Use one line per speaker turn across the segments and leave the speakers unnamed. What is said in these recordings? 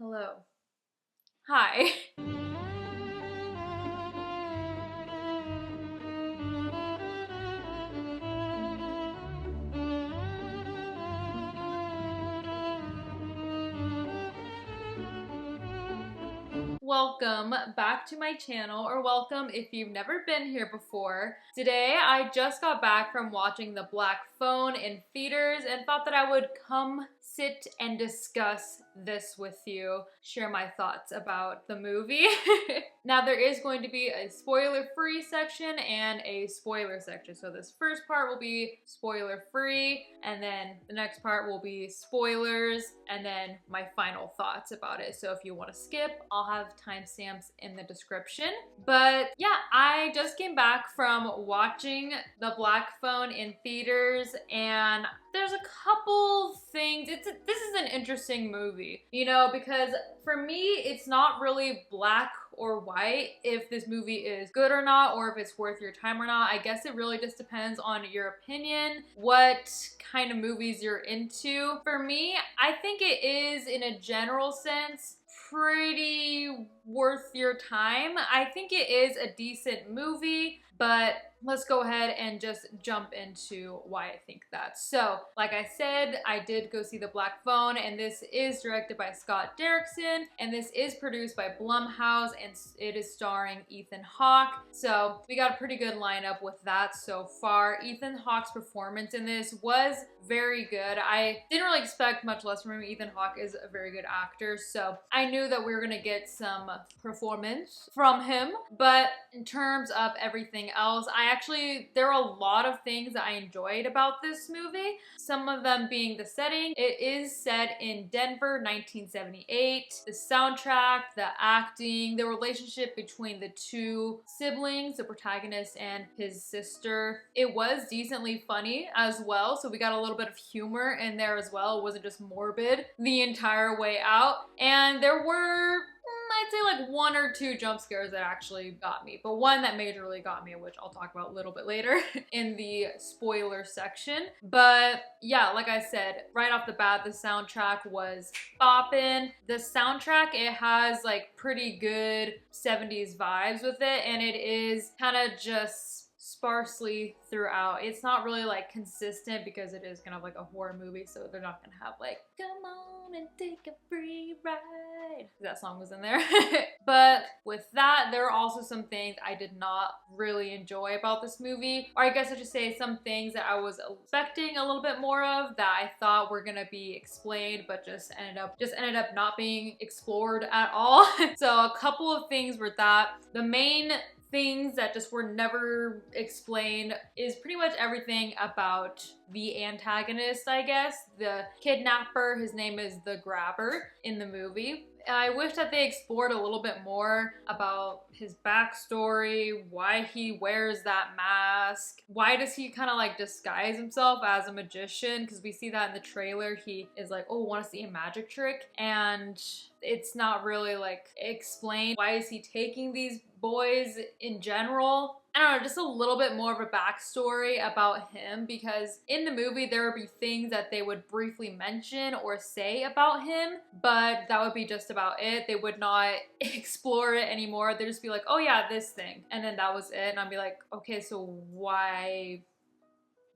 Hello. Hi. Welcome back to my channel, or welcome if you've never been here before. Today, I just got back from watching The Black Phone in theaters and thought that I would come sit and discuss this with you, share my thoughts about the movie. Now, there is going to be a spoiler-free section and a spoiler section. So this first part will be spoiler-free, and then the next part will be spoilers, and then my final thoughts about it. So if you want to skip, I'll have timestamps in the description. But yeah, I just came back from watching The Black Phone in theaters, and there's a couple things. This is an interesting movie, you know, because for me, it's not really black or white if this movie is good or not, or if it's worth your time or not. I guess it really just depends on your opinion, what kind of movies you're into. For me, I think it is, in a general sense, pretty worth your time. I think it is a decent movie, but let's go ahead and just jump into why I think that. So, like I said, I did go see The Black Phone, and this is directed by Scott Derrickson, and this is produced by Blumhouse, and it is starring Ethan Hawke. So, we got a pretty good lineup with that so far. Ethan Hawke's performance in this was very good. I didn't really expect much less from him. Ethan Hawke is a very good actor, so I knew that we were gonna get some performance from him. But in terms of everything else, there are a lot of things that I enjoyed about this movie. Some of them being the setting. It is set in Denver, 1978. The soundtrack, the acting, the relationship between the two siblings, the protagonist and his sister. It was decently funny as well, so we got a little bit of humor in there as well. It wasn't just morbid the entire way out. And there were, I'd say, like one or two jump scares that actually got me, but one that majorly got me, which I'll talk about a little bit later in the spoiler section. But yeah, like I said, right off the bat, the soundtrack was boppin'. The soundtrack, it has like pretty good 70s vibes with it, and it is kind of just sparsely throughout. It's not really like consistent because it is kind of like a horror movie, so they're not gonna have like, come on and take a free ride. That song was in there. But with that, there are also some things I did not really enjoy about this movie, or I guess I should say some things that I was expecting a little bit more of that I thought were gonna be explained, but just ended up not being explored at all. So a couple of things were that the main things that just were never explained is pretty much everything about the antagonist, I guess. The kidnapper, his name is the Grabber in the movie. I wish that they explored a little bit more about his backstory, why he wears that mask, why does he kind of like disguise himself as a magician, because we see that in the trailer. He is like, oh, want to see a magic trick? And it's not really like explained. Why is he taking these boys in general? I don't know, just a little bit more of a backstory about him, because in the movie there would be things that they would briefly mention or say about him, but that would be just about it. They would not explore it anymore. They'd just be like, oh yeah, this thing. And then that was it. And I'd be like, okay, so why?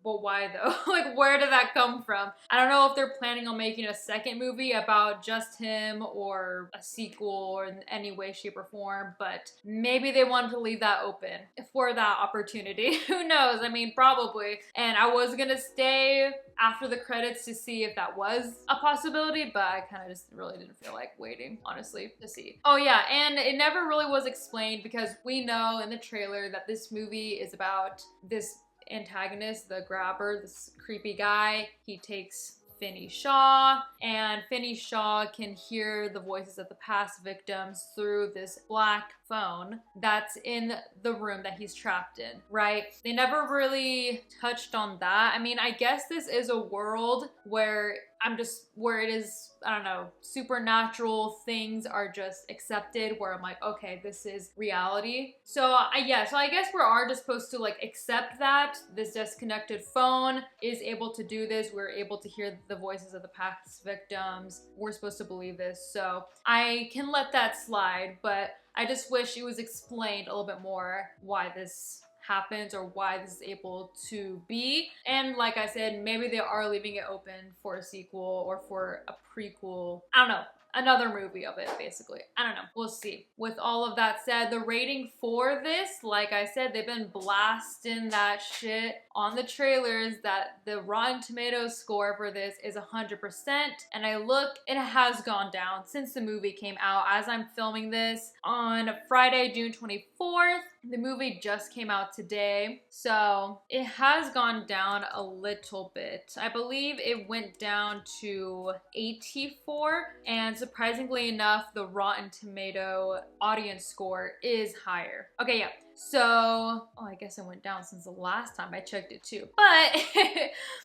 But why though? Like, where did that come from? I don't know if they're planning on making a second movie about just him, or a sequel, or in any way, shape, or form, but maybe they wanted to leave that open for that opportunity. Who knows? I mean, probably. And I was gonna stay after the credits to see if that was a possibility, but I kind of just really didn't feel like waiting, honestly, to see. Oh yeah, and it never really was explained, because we know in the trailer that this movie is about this antagonist, the Grabber, this creepy guy. He takes Finney Shaw, and Finney Shaw can hear the voices of the past victims through this black phone that's in the room that he's trapped in, right? They never really touched on that. I mean, I guess this is a world where I'm just where it is, I don't know, supernatural things are just accepted, where I'm like, okay, this is reality. So I guess we are just supposed to like accept that this disconnected phone is able to do this. We're able to hear the voices of the past victims. We're supposed to believe this. So I can let that slide, but I just wish it was explained a little bit more why this happens or why this is able to be. And like I said, maybe they are leaving it open for a sequel or for a prequel. I don't know. Another movie of it, basically. I don't know. We'll see. With all of that said, the rating for this, like I said, they've been blasting that shit on the trailers that the Rotten Tomatoes score for this is 100%. And I look, it has gone down since the movie came out. As I'm filming this on Friday, June 24th, the movie just came out today, so it has gone down a little bit. I believe it went down to 84, and surprisingly enough, the Rotten Tomato audience score is higher. Okay, yeah. So, oh, I guess it went down since the last time I checked it too. But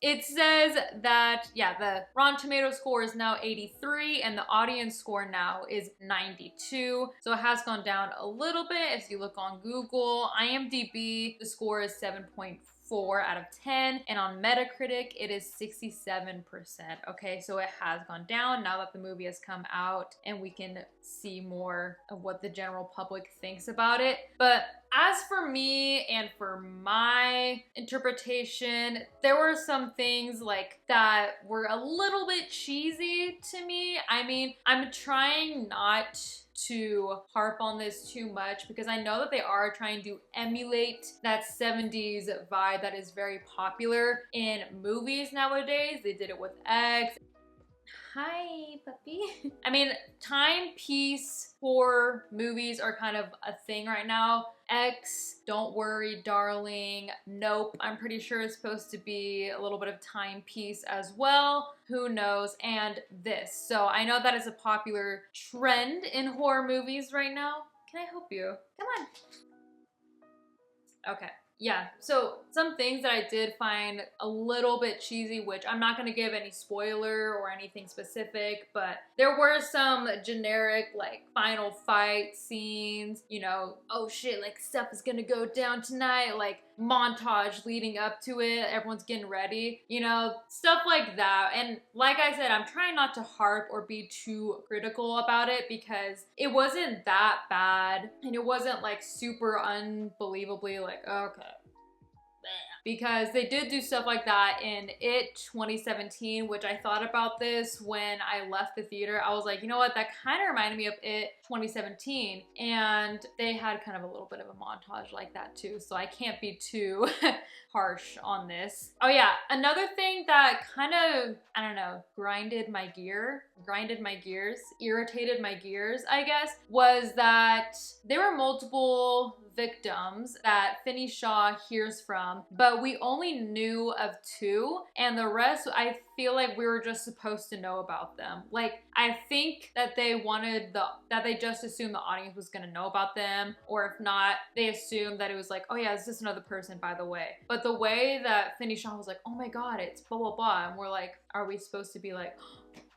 it says that, yeah, the Rotten Tomato score is now 83 and the audience score now is 92. So it has gone down a little bit. If you look on Google, IMDb, the score is 7.4 out of 10, and on Metacritic it is 67%. Okay, so it has gone down now that the movie has come out and we can see more of what the general public thinks about it. But as for me and for my interpretation, there were some things like that were a little bit cheesy to me. I mean, I'm trying not to harp on this too much because I know that they are trying to emulate that 70s vibe that is very popular in movies nowadays. They did it with X. Hi, puppy. I mean, timepiece horror movies are kind of a thing right now. X, Don't Worry, Darling, Nope, I'm pretty sure it's supposed to be a little bit of timepiece as well. Who knows? And this. So I know that is a popular trend in horror movies right now. Can I help you? Come on. Okay. Yeah, so some things that I did find a little bit cheesy, which I'm not gonna give any spoiler or anything specific, but there were some generic like final fight scenes, you know, oh shit, like stuff is gonna go down tonight, like montage leading up to it, everyone's getting ready, you know, stuff like that. And like I said, I'm trying not to harp or be too critical about it because it wasn't that bad and it wasn't like super unbelievably like, okay, because they did do stuff like that in It 2017, which I thought about this when I left the theater. I was like, you know what, that kind of reminded me of It 2017, and they had kind of a little bit of a montage like that too, so I can't be too harsh on this. Oh yeah, another thing that kind of, I don't know, irritated my gears, I guess, was that there were multiple victims that Finney Shaw hears from, but we only knew of 2, and the rest, I feel like we were just supposed to know about them. Like, I think that they just assumed the audience was gonna know about them, or if not, they assumed that it was like, oh yeah, it's just another person, by the way. But the way that Finney Shaw was like, oh my god, it's blah blah blah, and we're like, are we supposed to be like,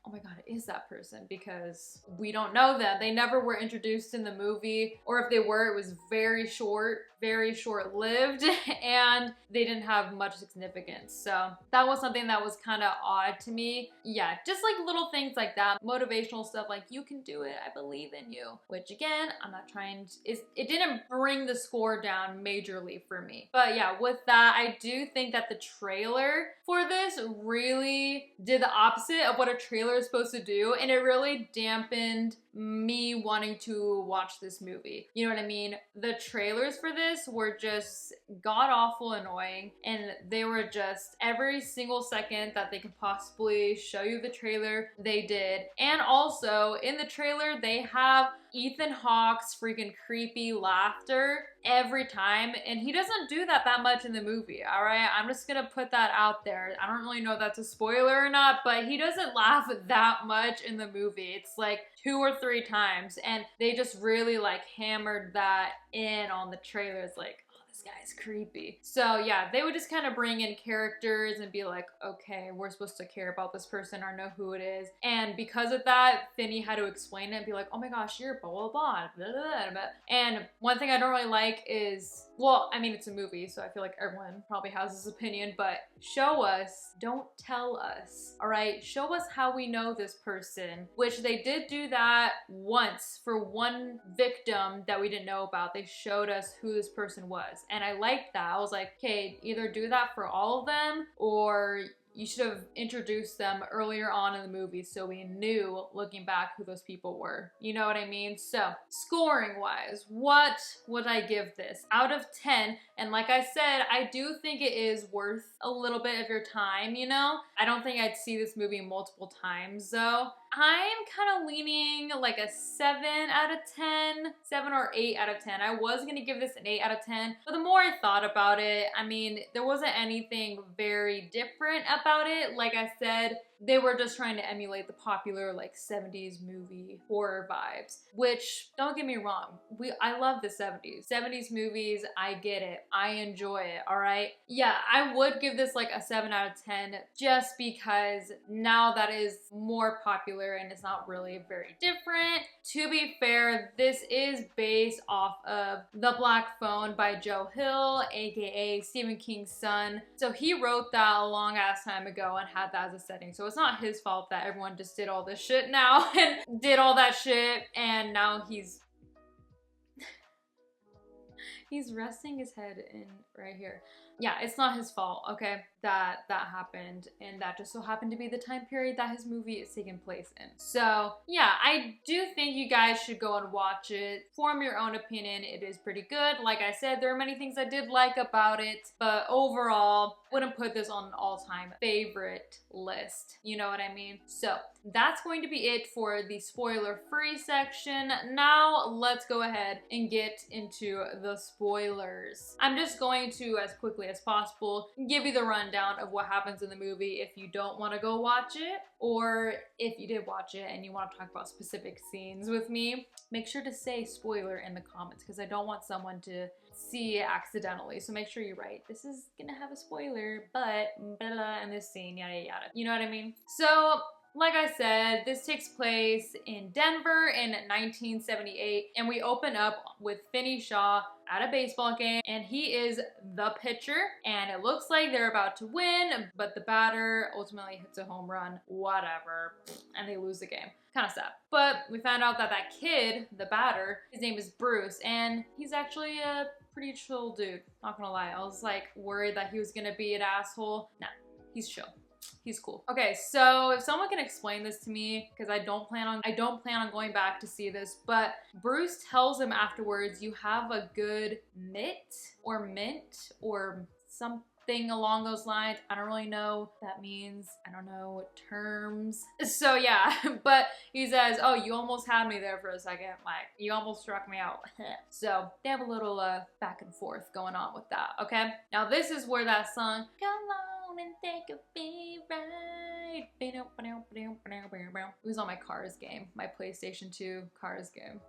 oh my god, it is that person, because we don't know them. They never were introduced in the movie, or if they were, it was very short-lived, and they didn't have much significance. So that was something that was kind of odd to me. Yeah, just like little things like that, motivational stuff like, you can do it, I believe in you, which again, I'm not trying to, it didn't bring the score down majorly for me. But yeah, with that, I do think that the trailer for this really did the opposite of what a trailer is supposed to do, and it really dampened me wanting to watch this movie. You know what I mean? The trailers for this were just god-awful annoying, and they were just every single second that they could possibly show you the trailer, they did. And also, in the trailer, they have Ethan Hawke's freaking creepy laughter every time, and he doesn't do that much in the movie, all right? I'm just gonna put that out there. I don't really know if that's a spoiler or not, but he doesn't laugh that much in the movie. It's like 2 or 3 times, and they just really like hammered that in on the trailers, like, oh, this guy's creepy. So yeah, they would just kind of bring in characters and be like, okay, we're supposed to care about this person or know who it is. And because of that, Finney had to explain it and be like, oh my gosh, you're blah, blah, blah, blah, blah, blah. And one thing I don't really like is, well, I mean, it's a movie, so I feel like everyone probably has this opinion, but show us, don't tell us, all right? Show us how we know this person, which they did do that once for one victim that we didn't know about. They showed us who this person was, and I liked that. I was like, okay, either do that for all of them, or you should have introduced them earlier on in the movie so we knew, looking back, who those people were. You know what I mean? So, scoring wise, what would I give this? Out of 10, and like I said, I do think it is worth a little bit of your time, you know? I don't think I'd see this movie multiple times though. I'm kind of leaning like a 7 out of 10, 7 or 8 out of 10. I was gonna give this an 8 out of 10, but the more I thought about it, I mean, there wasn't anything very different about it. Like I said, they were just trying to emulate the popular like 70s movie horror vibes, which, don't get me wrong, I love the 70s. 70s movies, I get it. I enjoy it, all right? Yeah, I would give this like a 7 out of 10 just because now that is more popular and it's not really very different. To be fair, this is based off of The Black Phone by Joe Hill, aka Stephen King's son. So he wrote that a long ass time ago and had that as a setting. So it's not his fault that everyone just did all this shit now and did all that shit, and now he's resting his head in right here. Yeah, it's not his fault, okay, that happened, and that just so happened to be the time period that his movie is taking place in. So yeah, I do think you guys should go and watch it. Form your own opinion. It is pretty good. Like I said, there are many things I did like about it, but overall, wouldn't put this on an all-time favorite list. You know what I mean? So that's going to be it for the spoiler-free section. Now let's go ahead and get into the spoilers. I'm just going to, as quickly as possible, give you the rundown of what happens in the movie if you don't want to go watch it, or if you did watch it and you want to talk about specific scenes with me, make sure to say spoiler in the comments because I don't want someone to see it accidentally. So make sure you write, this is gonna have a spoiler, but blah, blah, and this scene, yada yada. You know what I mean? So like I said, this takes place in Denver in 1978, and we open up with Finney Shaw at a baseball game, and he is the pitcher, and it looks like they're about to win, but the batter ultimately hits a home run, whatever, and they lose the game. Kind of sad. But we found out that that kid, the batter, his name is Bruce, and he's actually a pretty chill dude, not gonna lie. I was like worried that he was gonna be an asshole. Nah, he's chill. He's cool. Okay, so if someone can explain this to me, because I don't plan on going back to see this, but Bruce tells him afterwards, you have a good mitt or mint or something along those lines. I don't really know what that means. I don't know terms. So yeah, but he says, oh, you almost had me there for a second. Like, you almost struck me out. So they have a little back and forth going on with that, okay? Now this is where that song, come on and take a free ride. It was on my Cars game, my PlayStation 2 Cars game.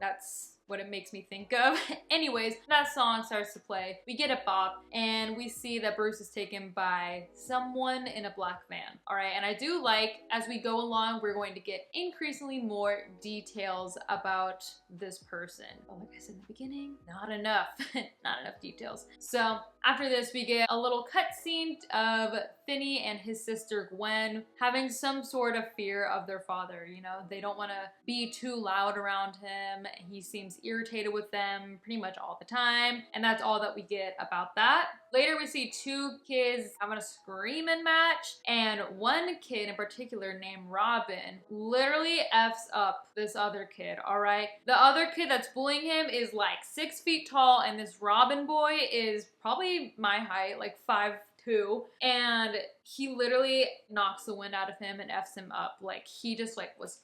That's what it makes me think of. Anyways, that song starts to play. We get a bop, and we see that Bruce is taken by someone in a black van. All right, and I do like, as we go along, we're going to get increasingly more details about this person. But like I said in the beginning, not enough. Not enough details. So after this, we get a little cutscene of Finney and his sister Gwen having some sort of fear of their father. You know, they don't want to be too loud around him. He seems irritated with them pretty much all the time, and that's all that we get about that. Later, we see two kids having a screaming match, and one kid in particular named Robin literally F's up this other kid, all right? The other kid that's bullying him is like 6 feet tall, and this Robin boy is probably my height, like 5'2", and he literally knocks the wind out of him and F's him up. Like, he just like was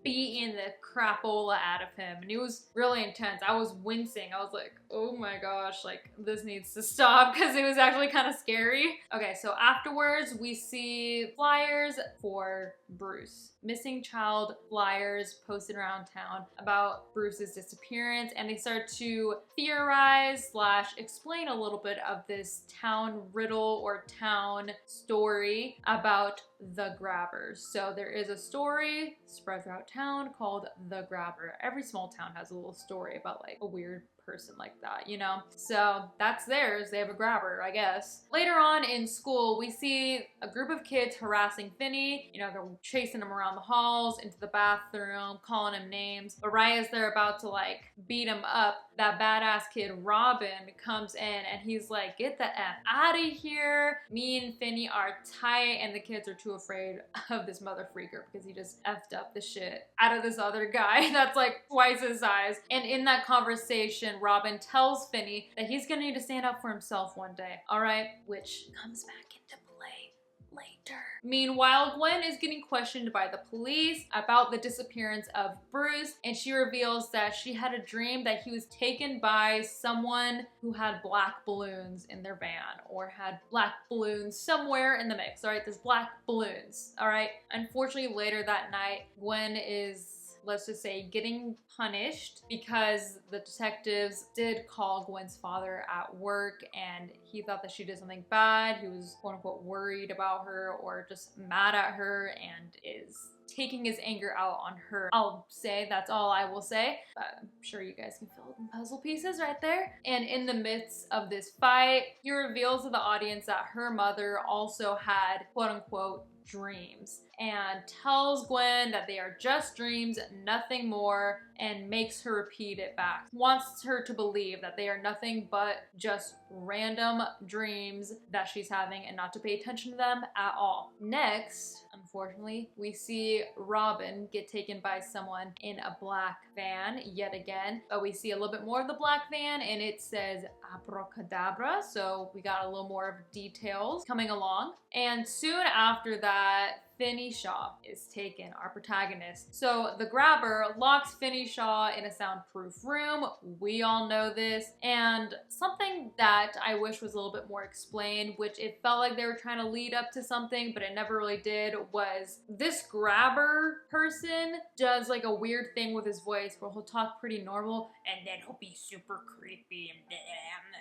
beating the crapola out of him, and it was really intense. I was wincing. I was like, oh my gosh, like this needs to stop, because it was actually kind of scary. Okay, so afterwards we see flyers for Bruce. Missing child flyers posted around town about Bruce's disappearance, and they start to theorize / explain a little bit of this town riddle or town story about the Grabbers. So there is a story spread throughout town called the Grabber. Every small town has a little story about like a weird person like that, you know? So that's theirs. They have a grabber, I guess. Later on in school, we see a group of kids harassing Finney. You know, they're chasing him around the halls, into the bathroom, calling him names. But right as they're about to like beat him up, that badass kid Robin comes in and he's like, get the F out of here. Me and Finney are tight, and the kids are too afraid of this mother freaker because he just effed up the shit out of this other guy that's like twice his size. And in that conversation, Robin tells Finney that he's gonna need to stand up for himself one day, all right? Which comes back into play later. Meanwhile, Gwen is getting questioned by the police about the disappearance of Bruce, and she reveals that she had a dream that he was taken by someone who had black balloons in their van, or had black balloons somewhere in the mix, all right? There's black balloons, all right? Unfortunately, later that night, Gwen is, let's just say, getting punished because the detectives did call Gwen's father at work, and he thought that she did something bad. He was quote unquote worried about her or just mad at her, and is taking his anger out on her. I'll say that's all I will say, but I'm sure you guys can fill in puzzle pieces right there. And in the midst of this fight, he reveals to the audience that her mother also had quote unquote dreams, and tells Gwen that they are just dreams, nothing more, and makes her repeat it back. Wants her to believe that they are nothing but just random dreams that she's having, and not to pay attention to them at all. Next, unfortunately, we see Robin get taken by someone in a black van yet again, but we see a little bit more of the black van, and it says abracadabra, so we got a little more of details coming along. And soon after that, Finney Shaw is taken, our protagonist. So the grabber locks Finney Shaw in a soundproof room. We all know this. And something that I wish was a little bit more explained, which it felt like they were trying to lead up to something, but it never really did, was this grabber person does like a weird thing with his voice where he'll talk pretty normal, and then he'll be super creepy and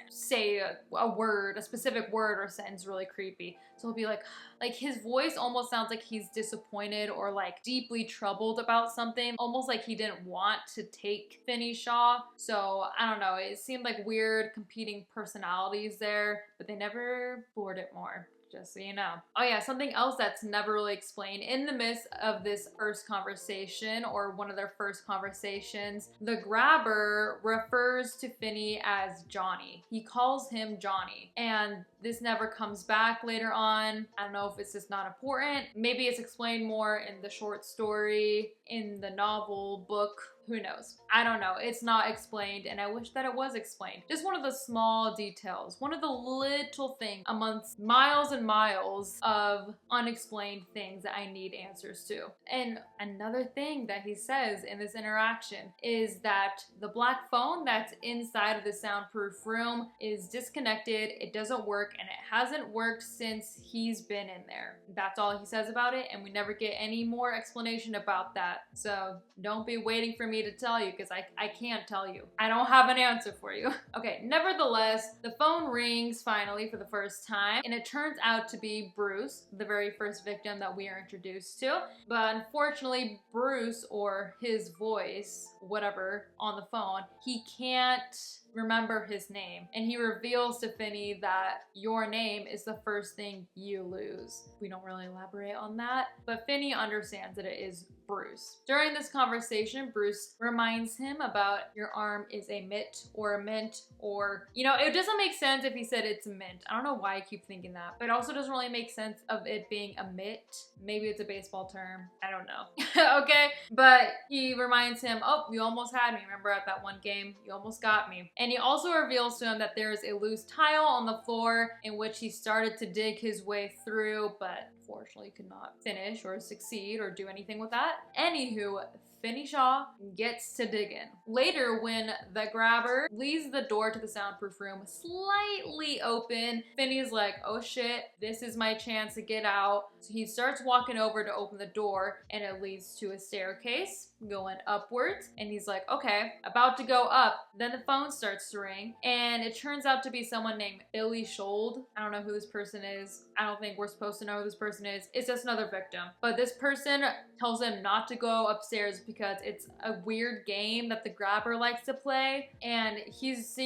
say a word, a specific word or sentence really creepy. So he'll be like his voice almost sounds like he's disappointed or like deeply troubled about something, almost like he didn't want to take Finney Shaw. So I don't know, it seemed like weird competing personalities there, but they never explored it more. Just so you know. Oh yeah, something else that's never really explained. In the midst of this first conversation, or one of their first conversations, the grabber refers to Finney as Johnny. He calls him Johnny, and this never comes back later on. I don't know if it's just not important. Maybe it's explained more in the short story, in the novel, book, who knows? I don't know. It's not explained, and I wish that it was explained. Just one of the small details, one of the little things amongst miles and miles of unexplained things that I need answers to. And another thing that he says in this interaction is that the black phone that's inside of the soundproof room is disconnected, it doesn't work, and it hasn't worked since he's been in there. That's all he says about it, and we never get any more explanation about that. So don't be waiting for me to tell you, because I can't tell you. I don't have an answer for you. Okay, nevertheless, the phone rings finally for the first time, and it turns out to be Bruce, the very first victim that we are introduced to. But unfortunately, Bruce, or his voice, whatever, on the phone, he can't remember his name, and he reveals to Finney that your name is the first thing you lose. We don't really elaborate on that, but Finney understands that it is Bruce. During this conversation, Bruce reminds him about your arm is a mitt or a mint, or, you know, it doesn't make sense if he said it's a mint. I don't know why I keep thinking that, but it also doesn't really make sense of it being a mitt. Maybe it's a baseball term. I don't know. Okay, but he reminds him, oh, you almost had me. Remember at that one game? You almost got me. And he also reveals to him that there is a loose tile on the floor in which he started to dig his way through, but unfortunately could not finish or succeed or do anything with that. Anywho, Finney Shaw gets to dig in. Later, when the grabber leaves the door to the soundproof room slightly open, Finney's like, oh shit, this is my chance to get out. So he starts walking over to open the door, and it leads to a staircase going upwards. And he's like, okay, about to go up. Then the phone starts to ring, and it turns out to be someone named Billy Schold. I don't know who this person is. I don't think we're supposed to know who this person is. It's just another victim. But this person tells him not to go upstairs because it's a weird game that the grabber likes to play, and he's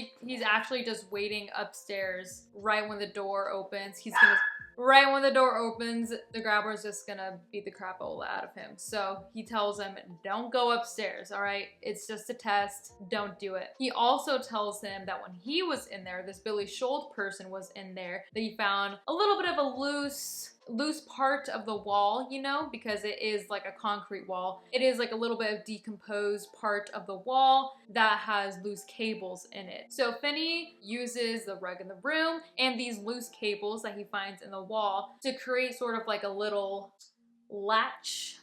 actually just waiting upstairs right when the door opens. Right when the door opens, the grabber is just gonna beat the crap out of him. So he tells him, don't go upstairs, all right? It's just a test, don't do it. He also tells him that when he was in there, this Billy Schold person was in there, that he found a little bit of a loose part of the wall, you know, because it is like a concrete wall. It is like a little bit of decomposed part of the wall that has loose cables in it. So Finney uses the rug in the room and these loose cables that he finds in the wall to create sort of like a little latch,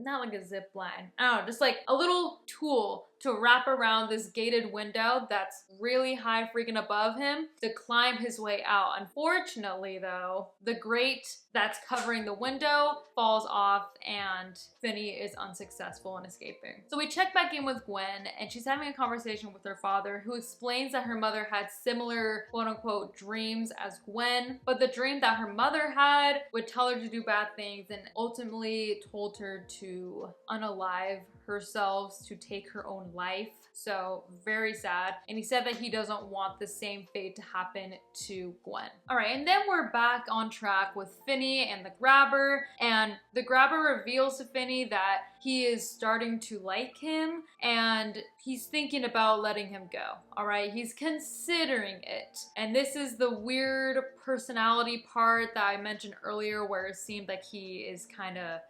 not like a zip line, I don't know, just like a little tool to wrap around this gated window that's really high freaking above him to climb his way out. Unfortunately though, the grate that's covering the window falls off and Finney is unsuccessful in escaping. So we check back in with Gwen, and she's having a conversation with her father, who explains that her mother had similar quote-unquote dreams as Gwen, but the dream that her mother had would tell her to do bad things and ultimately told her to unalive herself, to take her own life. So very sad. And he said that he doesn't want the same fate to happen to Gwen. All right, and then we're back on track with Finney and the grabber, and the grabber reveals to Finney that he is starting to like him and he's thinking about letting him go. All right, he's considering it. And this is the weird personality part that I mentioned earlier, where it seemed like he is kind of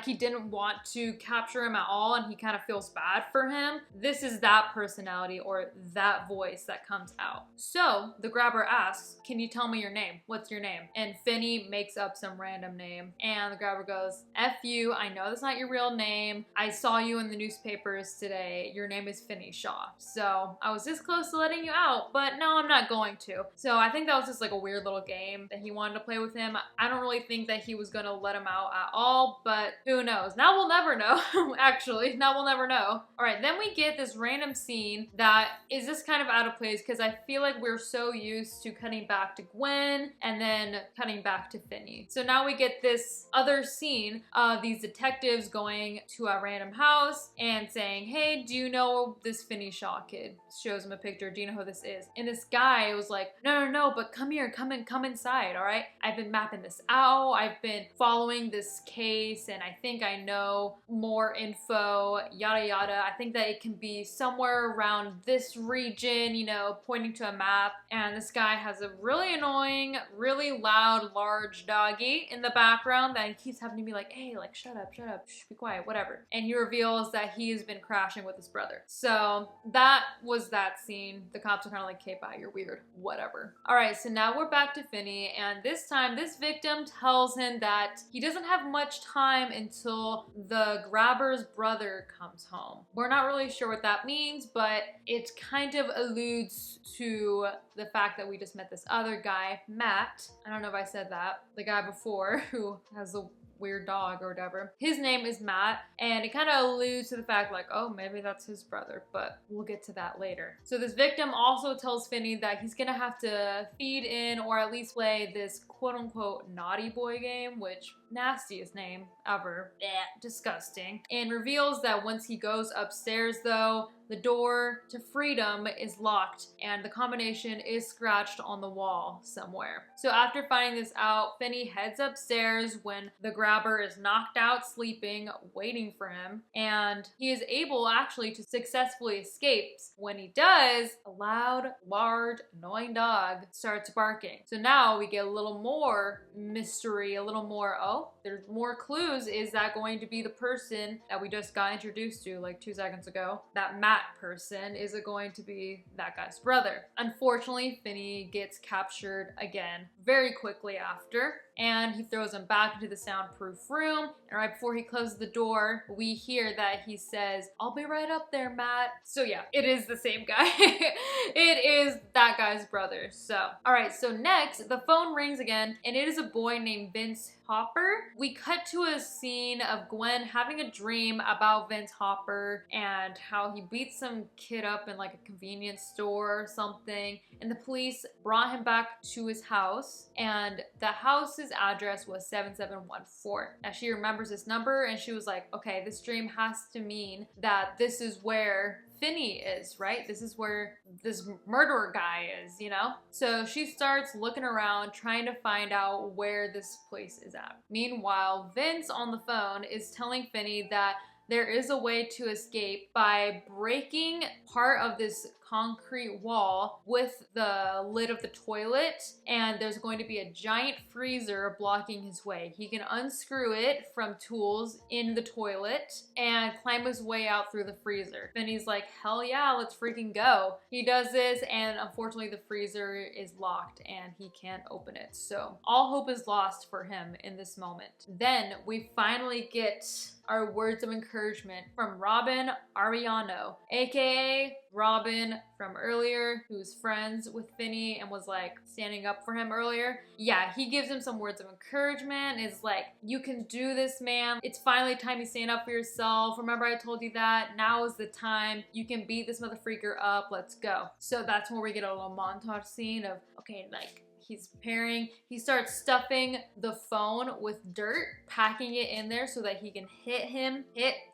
he didn't want to capture him at all and he kind of feels bad for him. This is that personality or that voice that comes out. So the grabber asks, can you tell me your name? What's your name? And Finney makes up some random name, and the grabber goes, F you, I know that's not your real name. I saw you in the newspapers today. Your name is Finney Shaw. So I was this close to letting you out, but no, I'm not going to. So I think that was just like a weird little game that he wanted to play with him. I don't really think that he was gonna let him out at all, but who knows? Now we'll never know. Actually, now we'll never know. All right, then we get this random scene that is just kind of out of place because I feel like we're so used to cutting back to Gwen and then cutting back to Finney. So now we get this other scene of these detectives going to a random house and saying, hey, do you know this Finney Shaw kid? Shows him a picture. Do you know who this is? And this guy was like, no, but come here, come inside, all right? I've been mapping this out. I've been following this case and I think I know more info, yada yada. I think that it can be somewhere around this region, you know, pointing to a map. And this guy has a really annoying, really loud, large doggy in the background that he keeps having to be like, hey, like, shut up, shh, be quiet, whatever. And he reveals that he's been crashing with his brother. So that was that scene. The cops are kind of like, okay, bye, you're weird, whatever. All right, so now we're back to Finney, and this time this victim tells him that he doesn't have much time until the grabber's brother comes home. We're not really sure what that means, but it kind of alludes to the fact that we just met this other guy, Matt. I don't know if I said that. The guy before who has the weird dog or whatever. His name is Matt, and it kind of alludes to the fact like, oh, maybe that's his brother, but we'll get to that later. So this victim also tells Finney that he's gonna have to feed in or at least play this quote-unquote naughty boy game, which nastiest name ever. Blech, disgusting. And reveals that once he goes upstairs though, the door to freedom is locked and the combination is scratched on the wall somewhere. So after finding this out, Finney heads upstairs when the grabber is knocked out sleeping, waiting for him, and he is able actually to successfully escape. When he does, a loud, large, annoying dog starts barking. So now we get a little more mystery, a little more, oh, there's more clues. Is that going to be the person that we just got introduced to like 2 seconds ago? That Matt person? Is it going to be that guy's brother? Unfortunately, Finney gets captured again very quickly after, and he throws him back into the soundproof room. And right before he closes the door, we hear that he says, "I'll be right up there, Matt." So yeah, it is the same guy. It is that guy's brother. So, all right, so next, the phone rings again, and it is a boy named Vince Hopper. We cut to a scene of Gwen having a dream about Vince Hopper and how he beat some kid up in like a convenience store or something, and the police brought him back to his house, and the house's address was 7714. Now she remembers this number, and she was like, okay, this dream has to mean that this is where Finney is, right? This is where this murderer guy is, you know? So she starts looking around, trying to find out where this place is at. Meanwhile, Vince on the phone is telling Finney that there is a way to escape by breaking part of this concrete wall with the lid of the toilet, and there's going to be a giant freezer blocking his way. He can unscrew it from tools in the toilet and climb his way out through the freezer. Finney's like, hell yeah, let's freaking go. He does this, and unfortunately the freezer is locked and he can't open it. So all hope is lost for him in this moment. Then we finally get our words of encouragement from Robin Ariano, aka Robin from earlier, who's friends with Finney and was like standing up for him earlier. Yeah, he gives him some words of encouragement. It's like, you can do this, man. It's finally time you stand up for yourself. Remember I told you that? Now is the time. You can beat this motherfreaker up. Let's go. So that's where we get a little montage scene of, okay, like, he's preparing. He starts stuffing the phone with dirt, packing it in there so that he can hit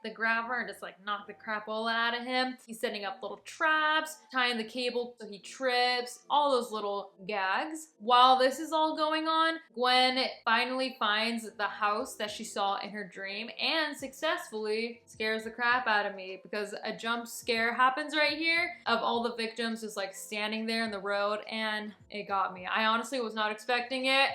the grabber and just like knock the crap all out of him. He's setting up little traps, tying the cable so he trips, all those little gags. While this is all going on, Gwen finally finds the house that she saw in her dream and successfully scares the crap out of me, because a jump scare happens right here of all the victims just like standing there in the road, and it got me. I honestly was not expecting it.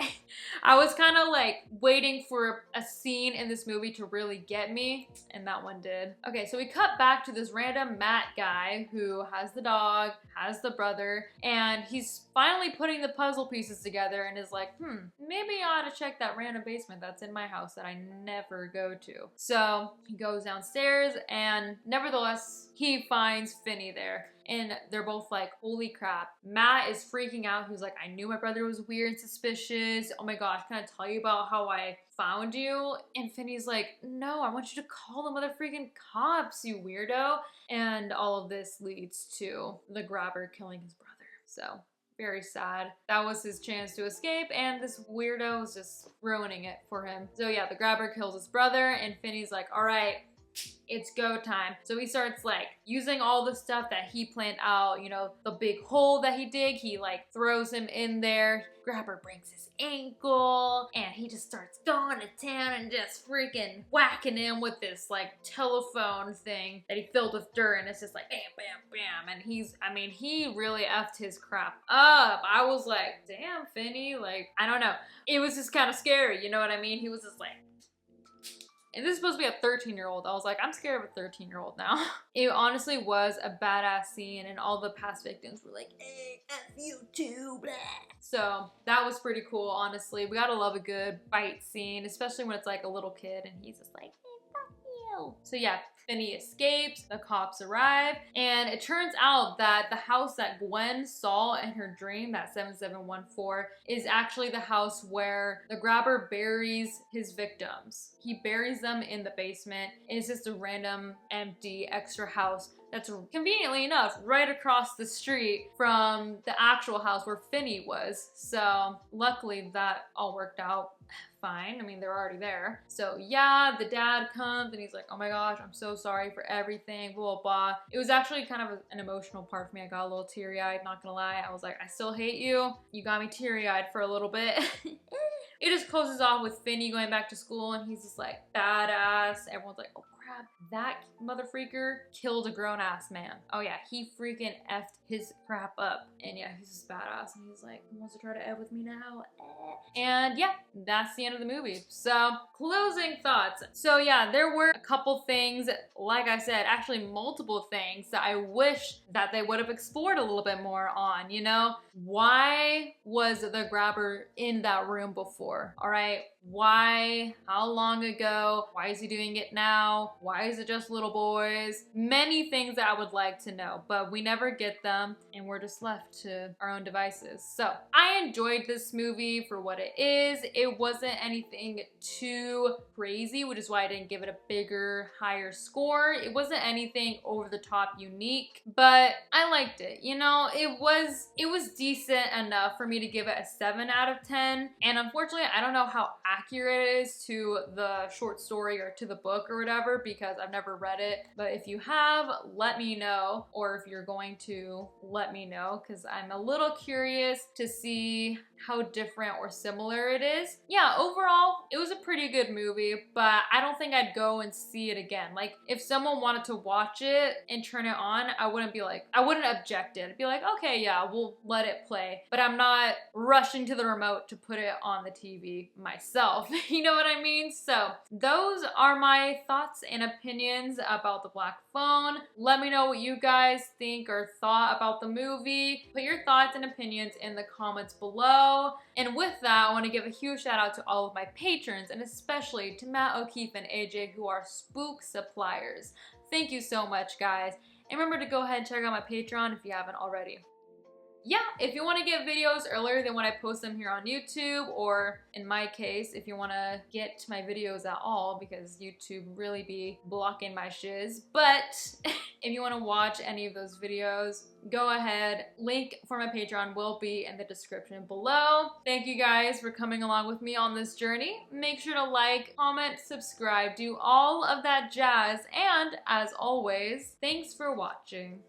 I was kind of like waiting for a scene in this movie to really get me, and that one did. Okay, so we cut back to this random Matt guy who has the dog, has the brother, and he's finally putting the puzzle pieces together and is like, maybe I ought to check that random basement that's in my house that I never go to. So he goes downstairs, and nevertheless, he finds Finney there. And they're both like, holy crap. Matt is freaking out. He's like, I knew my brother was weird and suspicious. Oh my gosh, can I tell you about how I found you? And Finney's like, no, I want you to call the motherfreaking cops, you weirdo. And all of this leads to the grabber killing his brother. So very sad. That was his chance to escape, and this weirdo was just ruining it for him. So yeah, the grabber kills his brother, and Finney's like, all right, it's go time. So he starts like using all the stuff that he planned out, you know, the big hole that he dig, he like throws him in there. Grabber breaks his ankle, and he just starts going to town and just freaking whacking him with this like telephone thing that he filled with dirt, and it's just like bam, bam, bam. And he really effed his crap up. I was like, damn, Finney, like, I don't know. It was just kind of scary, you know what I mean? He was just like, and this is supposed to be a 13-year-old. I was like, I'm scared of a 13-year-old now. It honestly was a badass scene, and all the past victims were like, hey, F you too, blah. So that was pretty cool, honestly. We gotta love a good fight scene, especially when it's like a little kid and he's just like, hey, fuck you. So yeah, Finney escapes, the cops arrive, and it turns out that the house that Gwen saw in her dream, that 7714, is actually the house where the grabber buries his victims. He buries them in the basement, and it's just a random, empty, extra house that's conveniently enough right across the street from the actual house where Finney was. So luckily that all worked out fine. I mean, they're already there. So yeah, the dad comes and he's like, oh my gosh, I'm so sorry for everything, blah, blah, blah. It was actually kind of an emotional part for me. I got a little teary-eyed, not gonna lie. I was like, I still hate you. You got me teary-eyed for a little bit. It just closes off with Finney going back to school, and he's just like, badass. Everyone's like, oh crap, that motherfreaker killed a grown-ass man. Oh yeah, he freaking effed his crap up. And yeah, he's just badass, and he's like, he wants to try to F with me now. And yeah, that's the end of the movie. So, closing thoughts. So yeah, there were a couple things, like I said, actually multiple things that I wish that they would have explored a little bit more on, you know? Why was the grabber in that room before? for? All right, why? How long ago? Why is he doing it now? Why is it just little boys? Many things that I would like to know, but we never get them and we're just left to our own devices. So I enjoyed this movie for what it is. It wasn't anything too crazy, which is why I didn't give it a bigger, higher score. It wasn't anything over the top unique, but I liked it. You know, it was decent enough for me to give it a 7 out of 10. And unfortunately, I don't know how accurate it is to the short story or to the book or whatever, because I've never read it. But if you have, let me know, or if you're going to, let me know, because I'm a little curious to see how different or similar it is. Yeah, overall, it was a pretty good movie, but I don't think I'd go and see it again. Like, if someone wanted to watch it and turn it on, I wouldn't object it. I'd be like, okay, yeah, we'll let it play. But I'm not rushing to the remote to put it on the TV myself. You know what I mean? So those are my thoughts and opinions about The Black Phone. Let me know what you guys think or thought about the movie. Put your thoughts and opinions in the comments below. And with that, I want to give a huge shout out to all of my patrons, and especially to Matt O'Keefe and AJ, who are spook suppliers. Thank you so much, guys. And remember to go ahead and check out my Patreon if you haven't already. Yeah, if you want to get videos earlier than when I post them here on YouTube, or in my case, if you want to get my videos at all, because YouTube really be blocking my shiz. But if you want to watch any of those videos, go ahead. Link for my Patreon will be in the description below. Thank you guys for coming along with me on this journey. Make sure to like, comment, subscribe, do all of that jazz. And as always, thanks for watching.